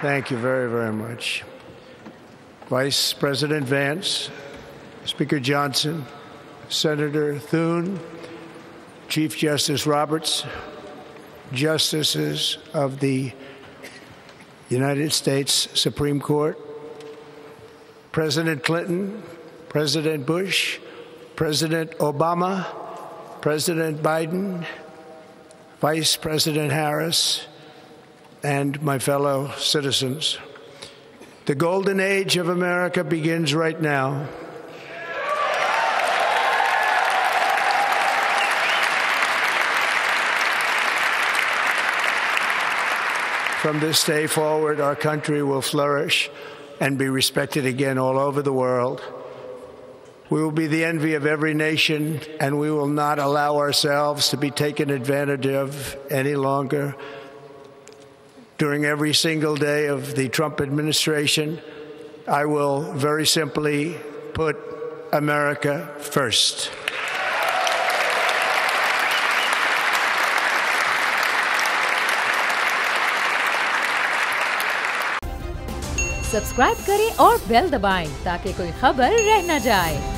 Thank you very, very much. Vice President Vance, Speaker Johnson, Senator Thune, Chief Justice Roberts, Justices of the United States Supreme Court, President Clinton, President Bush, President Obama, President Biden, Vice President Harris, and my fellow citizens. The golden age of America begins right now. From this day forward, our country will flourish and be respected again all over the world. We will be the envy of every nation, and we will not allow ourselves to be taken advantage of any longer. During every single day of the Trump administration, I will very simply put America first. Subscribe करें और bell दबाएं ताकि कोई खबर रह न जाए।